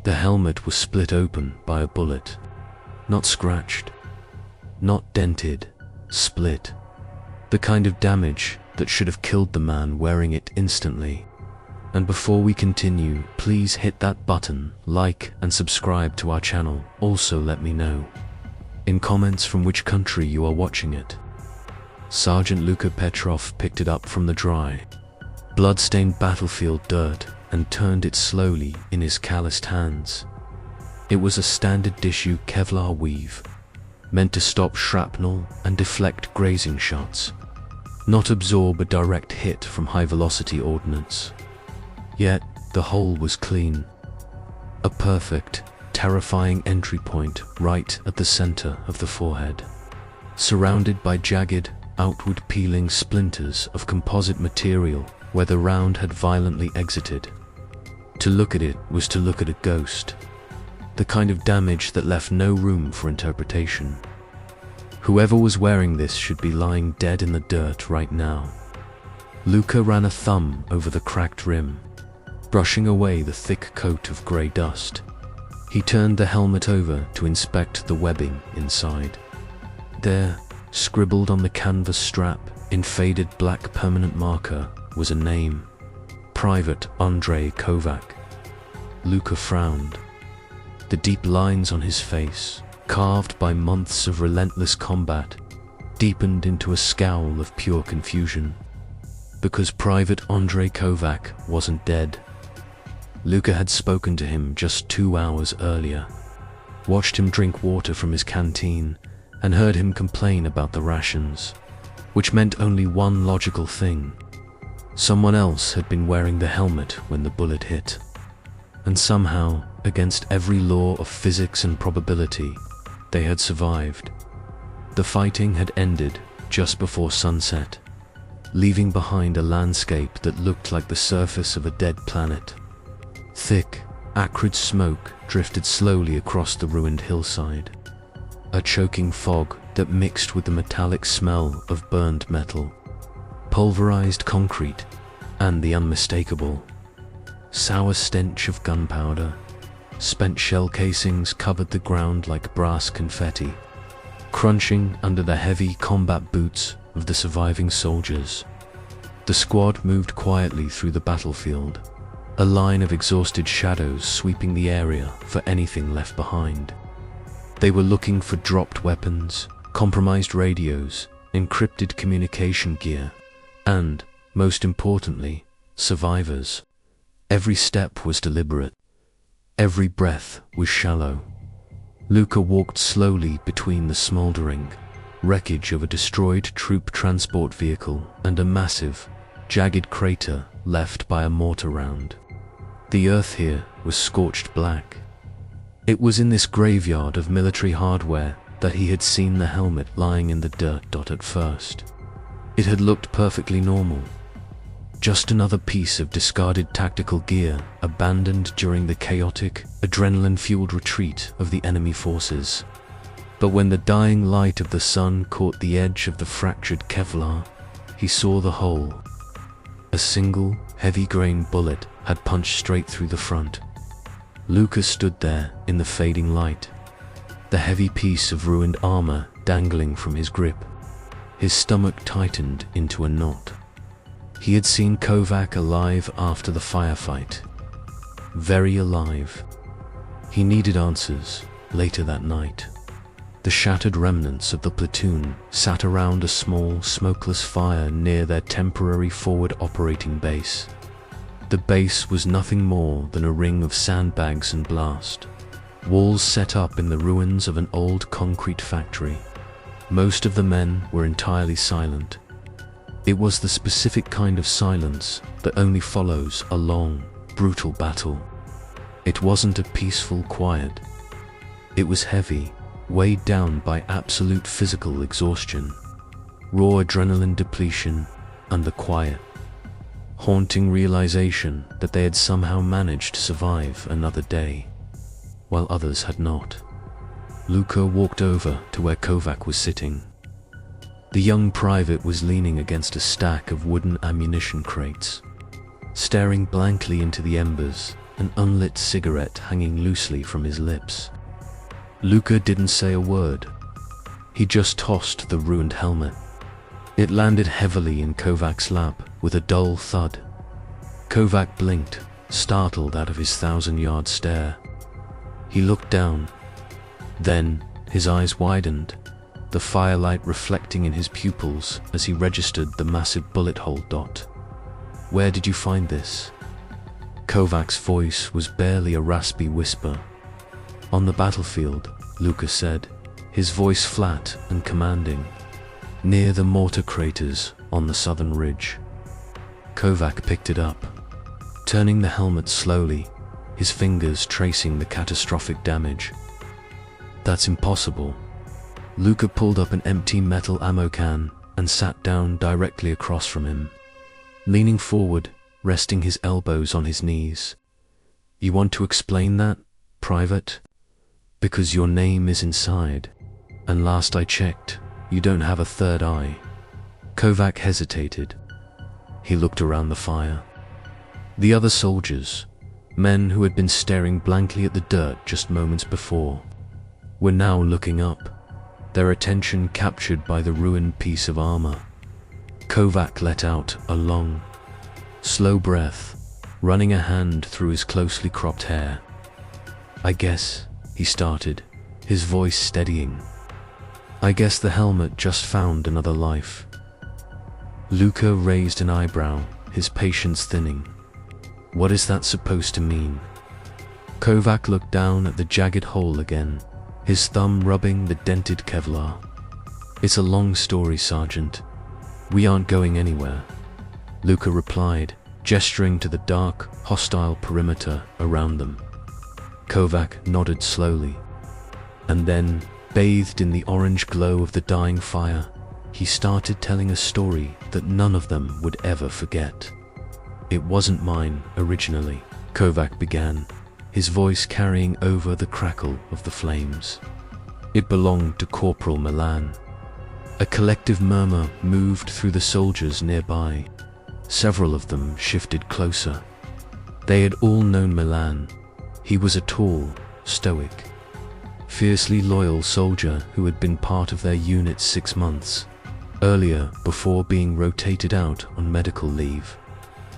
The helmet was split open by a bullet. Not scratched, not dented, split. The kind of damage that should have killed the man wearing it instantly. And before we continue, please hit that button, like and subscribe to our channel. Also let me know in comments from which country you are watching it. Sergeant Luka Petrov picked it up from the dry, blood-stained battlefield dirt and turned it slowly in his calloused hands. It was a standard issue Kevlar weave, meant to stop shrapnel and deflect grazing shots, not absorb a direct hit from high-velocity ordnance. Yet, the hole was clean. A perfect, terrifying entry point right at the center of the forehead, surrounded by jagged, outward peeling splinters of composite material where the round had violently exited. To look at it was to look at a ghost, the kind of damage that left no room for interpretation. Whoever was wearing this should be lying dead in the dirt right now. Luka ran a thumb over the cracked rim, brushing away the thick coat of grey dust. He turned the helmet over to inspect the webbing inside. There, scribbled on the canvas strap in faded black permanent marker, was a name: Private Andrei Kovac. Luka frowned. The deep lines on his face, carved by months of relentless combat, deepened into a scowl of pure confusion. Because Private Andrei Kovac wasn't dead. Luka had spoken to him just 2 hours earlier, watched him drink water from his canteen, and heard him complain about the rations, which meant only one logical thing. Someone else had been wearing the helmet when the bullet hit. And somehow, against every law of physics and probability, they had survived. The fighting had ended just before sunset, leaving behind a landscape that looked like the surface of a dead planet. Thick, acrid smoke drifted slowly across the ruined hillside, a choking fog that mixed with the metallic smell of burned metal, pulverized concrete, and the unmistakable sour stench of gunpowder. Spent shell casings covered the ground like brass confetti, crunching under the heavy combat boots of the surviving soldiers. The squad moved quietly through the battlefield, a line of exhausted shadows sweeping the area for anything left behind. They were looking for dropped weapons, compromised radios, encrypted communication gear, and, most importantly, survivors. Every step was deliberate. Every breath was shallow. Luka walked slowly between the smoldering wreckage of a destroyed troop transport vehicle and a massive, jagged crater left by a mortar round. The earth here was scorched black. It was in this graveyard of military hardware that he had seen the helmet lying in the dirt. At first, it had looked perfectly normal. Just another piece of discarded tactical gear abandoned during the chaotic, adrenaline-fueled retreat of the enemy forces. But when the dying light of the sun caught the edge of the fractured Kevlar, he saw the hole. A single, heavy-grain bullet had punched straight through the front. Luka stood there in the fading light, the heavy piece of ruined armor dangling from his grip. His stomach tightened into a knot. He had seen Kovac alive after the firefight. Very alive. He needed answers later that night. The shattered remnants of the platoon sat around a small, smokeless fire near their temporary forward operating base. The base was nothing more than a ring of sandbags and blast, walls set up in the ruins of an old concrete factory. Most of the men were entirely silent. It was the specific kind of silence that only follows a long, brutal battle. It wasn't a peaceful quiet. It was heavy, weighed down by absolute physical exhaustion, raw adrenaline depletion, and the quiet, haunting realization that they had somehow managed to survive another day, while others had not. Luka walked over to where Kovac was sitting. The young private was leaning against a stack of wooden ammunition crates, staring blankly into the embers an unlit cigarette hanging loosely from his lips. Luka didn't say a word. He just tossed the ruined helmet. It landed heavily in Kovac's lap with a dull thud. Kovac blinked, startled out of his 1,000-yard stare. He looked down. Then his eyes widened, the firelight reflecting in his pupils as he registered the massive bullet hole dot. "Where did you find this?" Kovac's voice was barely a raspy whisper. "On the battlefield," Luka said, his voice flat and commanding. "Near the mortar craters on the southern ridge." Kovac picked it up, turning the helmet slowly, his fingers tracing the catastrophic damage. "That's impossible." Luka pulled up an empty metal ammo can and sat down directly across from him, leaning forward, resting his elbows on his knees. "You want to explain that, Private? Because your name is inside, and last I checked, you don't have a third eye." Kovac hesitated. He looked around the fire. The other soldiers, men who had been staring blankly at the dirt just moments before, were now looking up, their attention captured by the ruined piece of armor. Kovac let out a long, slow breath, running a hand through his closely cropped hair. "I guess," he started, his voice steadying. "I guess the helmet just found another life." Luka raised an eyebrow, his patience thinning. "What is that supposed to mean?" Kovac looked down at the jagged hole again, his thumb rubbing the dented Kevlar. "It's a long story, Sergeant. We aren't going anywhere," Luka replied, gesturing to the dark, hostile perimeter around them. Kovac nodded slowly, and then, bathed in the orange glow of the dying fire, he started telling a story that none of them would ever forget. "It wasn't mine, originally," Kovac began, his voice carrying over the crackle of the flames. "It belonged to Corporal Milan." A collective murmur moved through the soldiers nearby. Several of them shifted closer. They had all known Milan. He was a tall, stoic, fiercely loyal soldier who had been part of their unit 6 months earlier before being rotated out on medical leave.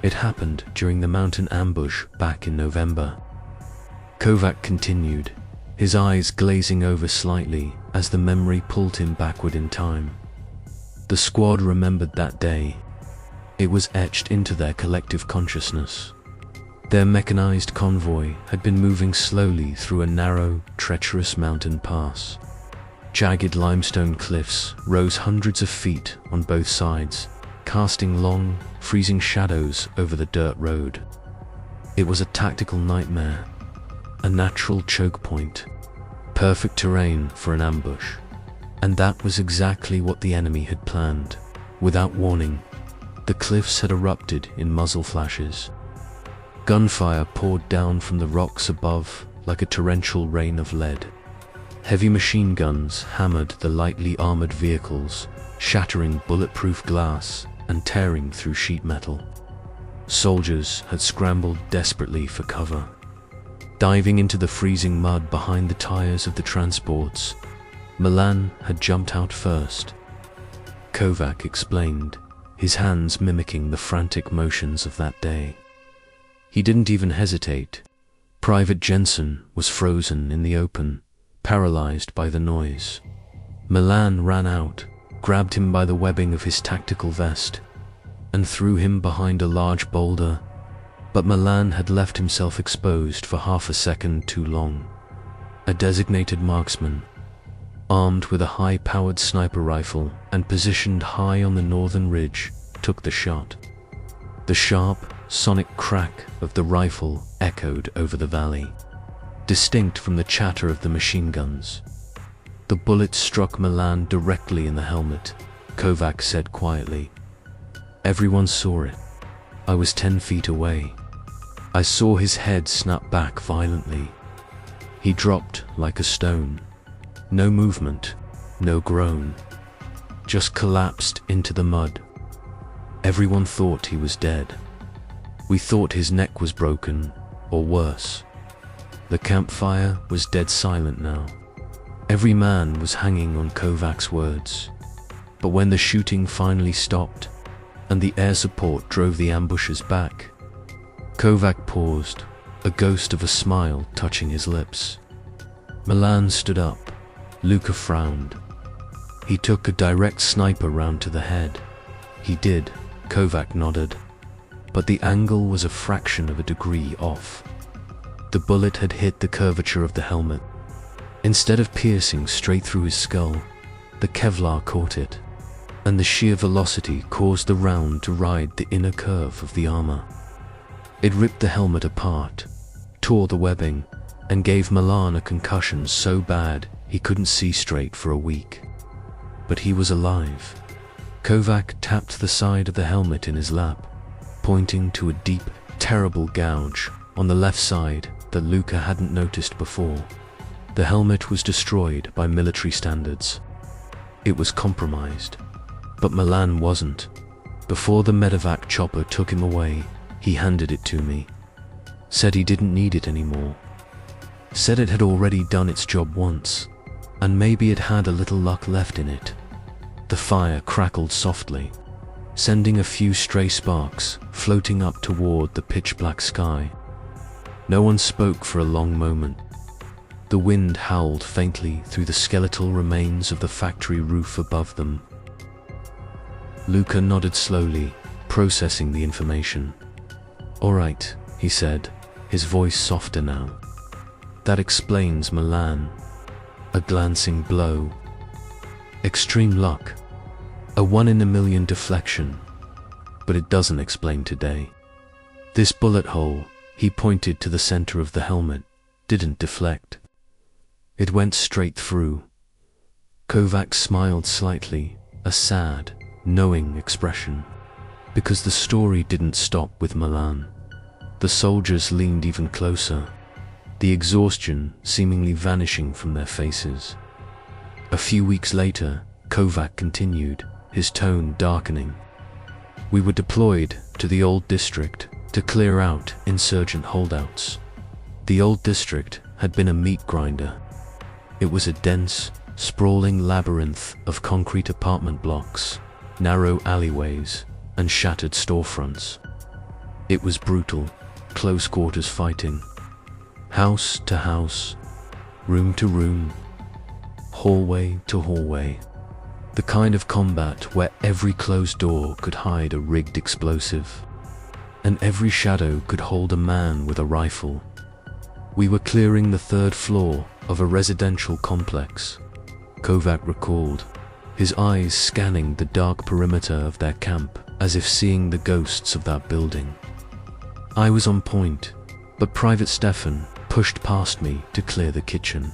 It happened during the mountain ambush back in November. Kovac continued, his eyes glazing over slightly as the memory pulled him backward in time. The squad remembered that day. It was etched into their collective consciousness. Their mechanized convoy had been moving slowly through a narrow, treacherous mountain pass. Jagged limestone cliffs rose hundreds of feet on both sides, casting long, freezing shadows over the dirt road. It was a tactical nightmare, a natural choke point, perfect terrain for an ambush. And that was exactly what the enemy had planned. Without warning, the cliffs had erupted in muzzle flashes. Gunfire poured down from the rocks above like a torrential rain of lead. Heavy machine guns hammered the lightly armored vehicles, shattering bulletproof glass and tearing through sheet metal. Soldiers had scrambled desperately for cover, diving into the freezing mud behind the tires of the transports. Milan had jumped out first. Kovac explained, his hands mimicking the frantic motions of that day. He didn't even hesitate. Private Jensen was frozen in the open, paralyzed by the noise. Milan ran out, grabbed him by the webbing of his tactical vest, and threw him behind a large boulder. But Milan had left himself exposed for half a second too long. A designated marksman, armed with a high-powered sniper rifle and positioned high on the northern ridge, took the shot. The sharp, sonic crack of the rifle echoed over the valley, distinct from the chatter of the machine guns. The bullet struck Milan directly in the helmet, Kovac said quietly. Everyone saw it. I was 10 feet away. I saw his head snap back violently. He dropped like a stone. No movement, no groan. Just collapsed into the mud. Everyone thought he was dead. We thought his neck was broken, or worse. The campfire was dead silent now. Every man was hanging on Kovac's words. But when the shooting finally stopped, and the air support drove the ambushers back, Kovac paused, a ghost of a smile touching his lips. Milan stood up. Luka frowned. He took a direct sniper round to the head. He did, Kovac nodded. But the angle was a fraction of a degree off. The bullet had hit the curvature of the helmet. Instead of piercing straight through his skull, the Kevlar caught it, and the sheer velocity caused the round to ride the inner curve of the armor. It ripped the helmet apart, tore the webbing, and gave Milan a concussion so bad he couldn't see straight for a week. But he was alive. Kovac tapped the side of the helmet in his lap, pointing to a deep, terrible gouge on the left side that Luka hadn't noticed before. The helmet was destroyed by military standards. It was compromised. But Milan wasn't. Before the medevac chopper took him away, he handed it to me. Said he didn't need it anymore. Said it had already done its job once, and maybe it had a little luck left in it. The fire crackled softly, sending a few stray sparks floating up toward the pitch-black sky. No one spoke for a long moment. The wind howled faintly through the skeletal remains of the factory roof above them. Luka nodded slowly, processing the information. "All right," he said, his voice softer now. "That explains Milan. A glancing blow. Extreme luck. A 1 in a million deflection. But it doesn't explain today. This bullet hole," he pointed to the center of the helmet, "didn't deflect. It went straight through." Kovac smiled slightly, a sad, knowing expression. Because the story didn't stop with Milan. The soldiers leaned even closer, the exhaustion seemingly vanishing from their faces. A few weeks later, Kovac continued, his tone darkening. "We were deployed to the old district to clear out insurgent holdouts. The old district had been a meat grinder. It was a dense, sprawling labyrinth of concrete apartment blocks, narrow alleyways, and shattered storefronts. It was brutal, close-quarters fighting. House to house, room to room, hallway to hallway. The kind of combat where every closed door could hide a rigged explosive, and every shadow could hold a man with a rifle. We were clearing the 3rd floor of a residential complex," Kovac recalled, his eyes scanning the dark perimeter of their camp as if seeing the ghosts of that building. I was on point, but Private Stefan pushed past me to clear the kitchen.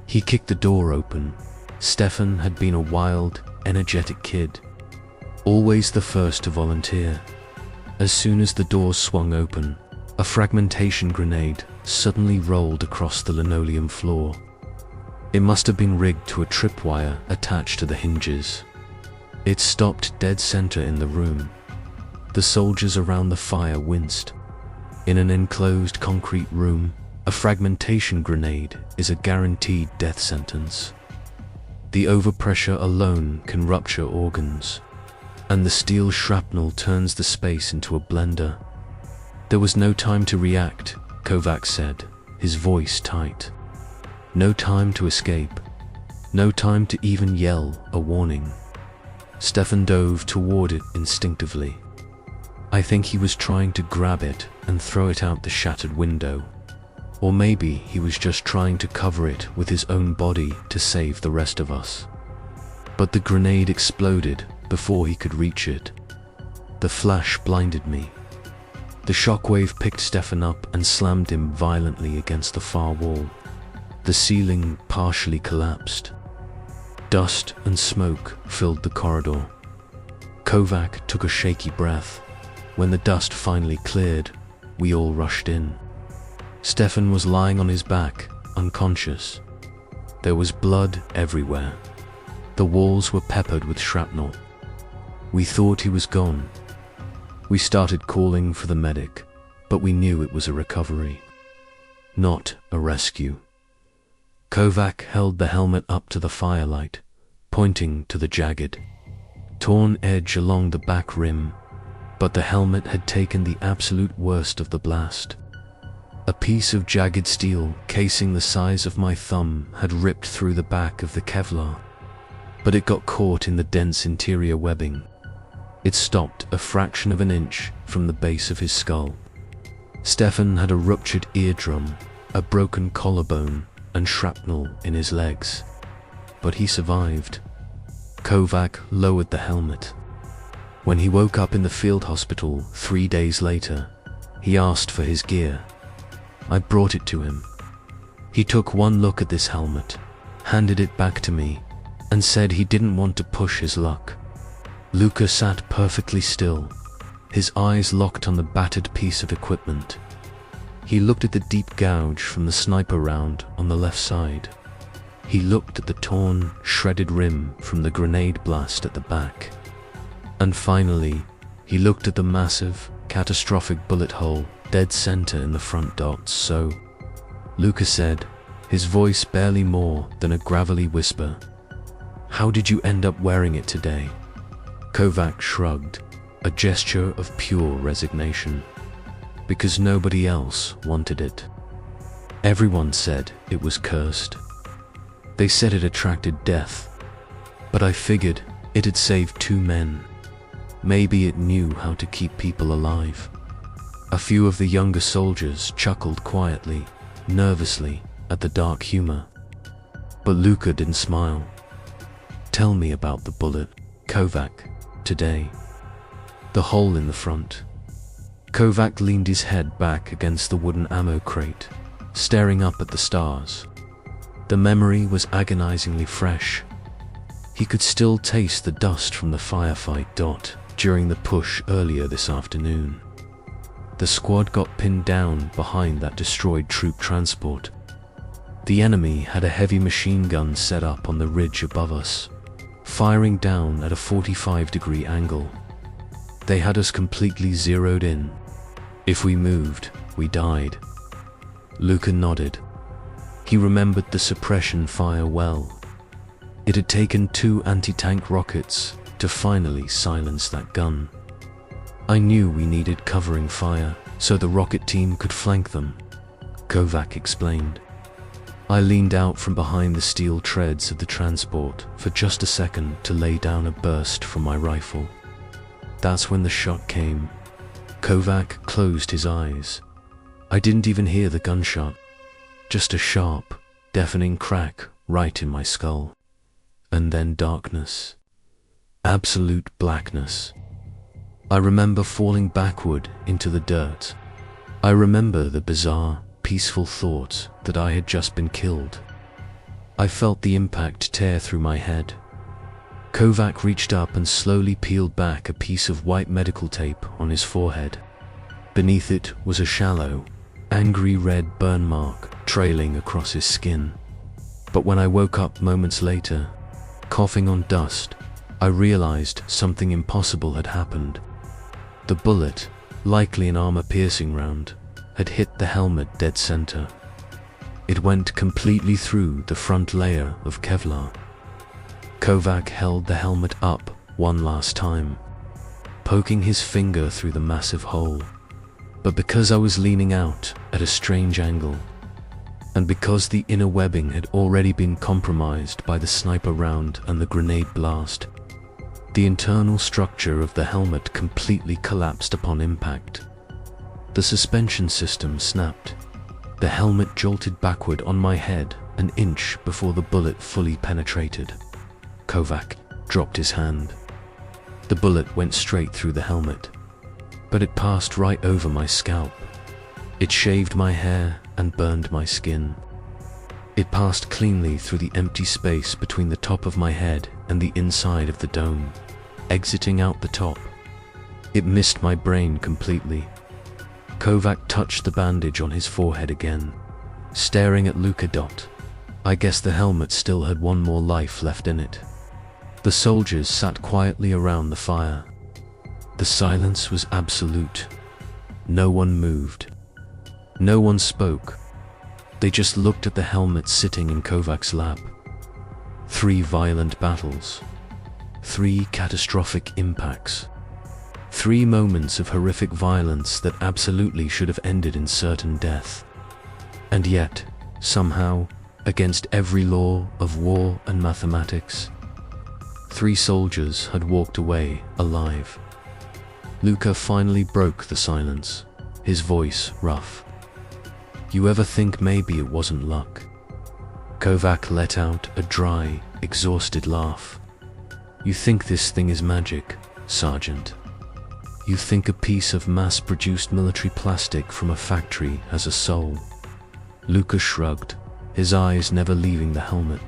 He kicked the door open. Stefan had been a wild, energetic kid, always the first to volunteer. As soon as the door swung open, a fragmentation grenade suddenly rolled across the linoleum floor. It must have been rigged to a tripwire attached to the hinges. It stopped dead center in the room. The soldiers around the fire winced. In an enclosed concrete room, a fragmentation grenade is a guaranteed death sentence. The overpressure alone can rupture organs, and the steel shrapnel turns the space into a blender. There was no time to react, Kovac said, his voice tight. No time to escape. No time to even yell a warning. Stefan dove toward it instinctively. I think he was trying to grab it and throw it out the shattered window. Or maybe he was just trying to cover it with his own body to save the rest of us. But the grenade exploded before he could reach it. The flash blinded me. The shockwave picked Stefan up and slammed him violently against the far wall. The ceiling partially collapsed. Dust and smoke filled the corridor. Kovac took a shaky breath. When the dust finally cleared, we all rushed in. Stefan was lying on his back, unconscious. There was blood everywhere. The walls were peppered with shrapnel. We thought he was gone. We started calling for the medic. but we knew it was a recovery, not a rescue. Kovac held the helmet up to the firelight, pointing to the jagged, torn edge along the back rim, but the helmet had taken the absolute worst of the blast. A piece of jagged steel casing the size of my thumb had ripped through the back of the Kevlar, but it got caught in the dense interior webbing. It stopped a fraction of an inch from the base of his skull. Stefan had a ruptured eardrum, a broken collarbone, and shrapnel in his legs, but he survived. Kovac lowered the helmet. When he woke up in the field hospital 3 days later, he asked for his gear. I brought it to him. He took one look at this helmet, handed it back to me, and said he didn't want to push his luck. Luka sat perfectly still, his eyes locked on the battered piece of equipment. He looked at the deep gouge from the sniper round on the left side. He looked at the torn, shredded rim from the grenade blast at the back. And finally, he looked at the massive, catastrophic bullet hole dead center in the front dots. So, Luka said, his voice barely more than a gravelly whisper, "How did you end up wearing it today?" Kovac shrugged, a gesture of pure resignation. Because nobody else wanted it. Everyone said it was cursed. They said it attracted death, but I figured it had saved 2 men. Maybe it knew how to keep people alive. A few of the younger soldiers chuckled quietly, nervously, at the dark humor. But Luka didn't smile. "Tell me about the bullet, Kovac, today." "The hole in the front." Kovac leaned his head back against the wooden ammo crate, staring up at the stars. The memory was agonizingly fresh. He could still taste the dust from the firefight during the push earlier this afternoon. The squad got pinned down behind that destroyed troop transport. The enemy had a heavy machine gun set up on the ridge above us, firing down at a 45-degree angle. They had us completely zeroed in. If we moved, we died. Luka nodded. He remembered the suppression fire well. It had taken 2 anti-tank rockets to finally silence that gun. I knew we needed covering fire so the rocket team could flank them, Kovac explained. I leaned out from behind the steel treads of the transport for just a second to lay down a burst from my rifle. That's when the shot came. Kovac closed his eyes. I didn't even hear the gunshot. Just a sharp, deafening crack right in my skull. And then darkness. Absolute blackness. I remember falling backward into the dirt. I remember the bizarre, peaceful thought that I had just been killed. I felt the impact tear through my head. Kovac reached up and slowly peeled back a piece of white medical tape on his forehead. Beneath it was a shallow, angry red burn mark trailing across his skin. But when I woke up moments later, coughing on dust, I realized something impossible had happened. The bullet, likely an armor-piercing round, had hit the helmet dead center. It went completely through the front layer of Kevlar. Kovac held the helmet up one last time, poking his finger through the massive hole. But because I was leaning out at a strange angle, and because the inner webbing had already been compromised by the sniper round and the grenade blast, the internal structure of the helmet completely collapsed upon impact. The suspension system snapped. The helmet jolted backward on my head an inch before the bullet fully penetrated. Kovac dropped his hand. The bullet went straight through the helmet, but it passed right over my scalp. It shaved my hair and burned my skin. It passed cleanly through the empty space between the top of my head and the inside of the dome, exiting out the top. It missed my brain completely. Kovac touched the bandage on his forehead again, staring at Luka. I guess the helmet still had one more life left in it. The soldiers sat quietly around the fire. The silence was absolute. No one moved. No one spoke. They just looked at the helmet sitting in Kovac's lap. 3 violent battles. 3 catastrophic impacts. 3 moments of horrific violence that absolutely should have ended in certain death. And yet, somehow, against every law of war and mathematics, 3 soldiers had walked away alive. Luka finally broke the silence, his voice rough. "You ever think maybe it wasn't luck?" Kovac let out a dry, exhausted laugh. "You think this thing is magic, Sergeant? You think a piece of mass-produced military plastic from a factory has a soul?" Luka shrugged, his eyes never leaving the helmet.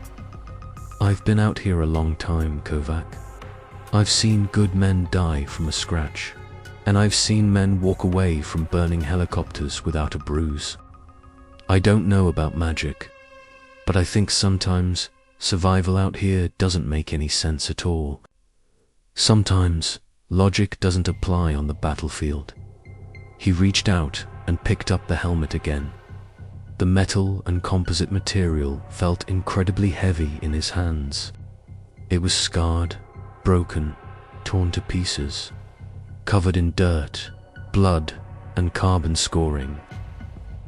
"I've been out here a long time, Kovac. I've seen good men die from a scratch, and I've seen men walk away from burning helicopters without a bruise. I don't know about magic, but I think sometimes survival out here doesn't make any sense at all. Sometimes logic doesn't apply on the battlefield." He reached out and picked up the helmet again. The metal and composite material felt incredibly heavy in his hands. It was scarred, broken, torn to pieces, covered in dirt, blood, and carbon scoring.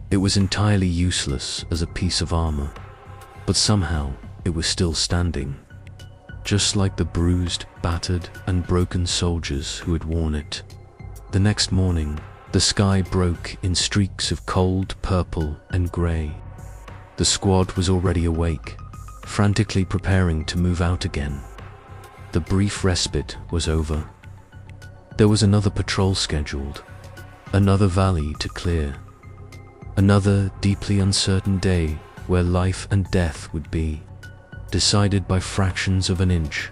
It was entirely useless as a piece of armor, but somehow it was still standing, just like the bruised, battered, and broken soldiers who had worn it. The next morning, the sky broke in streaks of cold purple and grey. The squad was already awake, frantically preparing to move out again. The brief respite was over. There was another patrol scheduled, another valley to clear, another deeply uncertain day where life and death would be, decided by fractions of an inch.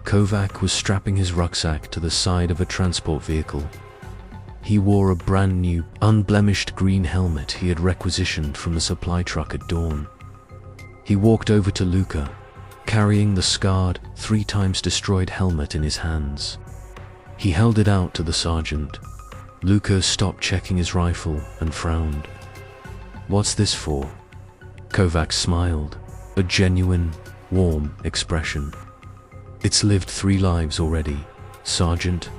Kovac was strapping his rucksack to the side of a transport vehicle. He wore a brand new, unblemished green helmet he had requisitioned from the supply truck at dawn. He walked over to Luka, carrying the scarred, 3 times destroyed helmet in his hands. He held it out to the sergeant. Luka stopped checking his rifle and frowned. "What's this for?" Kovac smiled, a genuine, warm expression. "It's lived 3 lives already, Sergeant.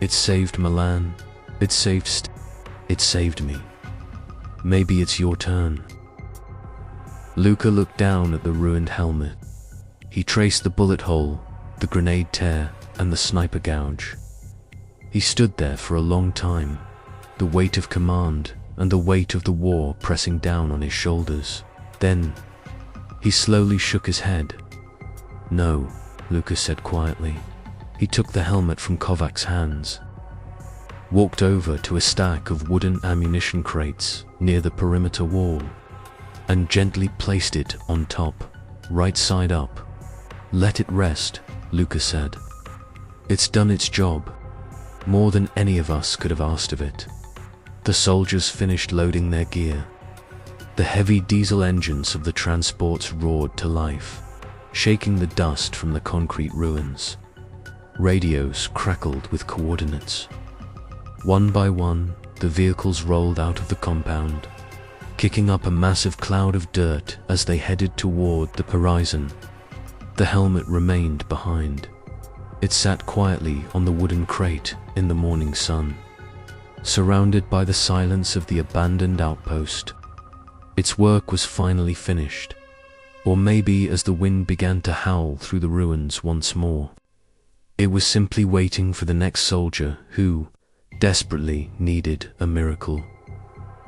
It saved Milan. It saved me. Maybe it's your turn." Luka looked down at the ruined helmet. He traced the bullet hole, the grenade tear, and the sniper gouge. He stood there for a long time, the weight of command and the weight of the war pressing down on his shoulders. Then, he slowly shook his head. "No," Luka said quietly. He took the helmet from Kovac's hands, walked over to a stack of wooden ammunition crates near the perimeter wall, and gently placed it on top, right side up. "Let it rest," Luka said. "It's done its job, more than any of us could have asked of it." The soldiers finished loading their gear. The heavy diesel engines of the transports roared to life, shaking the dust from the concrete ruins. Radios crackled with coordinates. One by one, the vehicles rolled out of the compound, kicking up a massive cloud of dirt as they headed toward the horizon. The helmet remained behind. It sat quietly on the wooden crate in the morning sun, surrounded by the silence of the abandoned outpost. Its work was finally finished, or maybe as the wind began to howl through the ruins once more, it was simply waiting for the next soldier who desperately needed a miracle.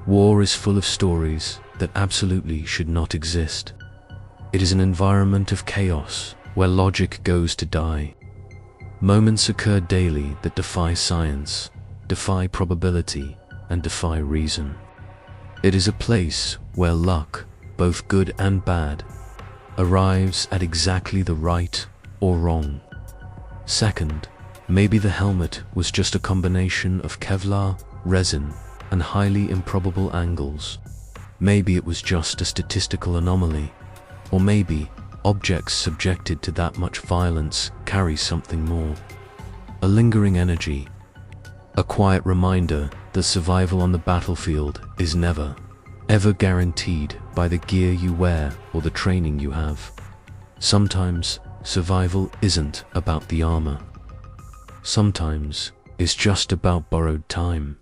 War is full of stories that absolutely should not exist. It is an environment of chaos where logic goes to die. Moments occur daily that defy science, defy probability, and defy reason. It is a place where luck, both good and bad, arrives at exactly the right or wrong second. Maybe the helmet was just a combination of Kevlar, resin, and highly improbable angles. Maybe it was just a statistical anomaly. Or maybe objects subjected to that much violence carry something more. A lingering energy. A quiet reminder that survival on the battlefield is never, ever guaranteed by the gear you wear or the training you have. Sometimes survival isn't about the armor. Sometimes it's just about borrowed time.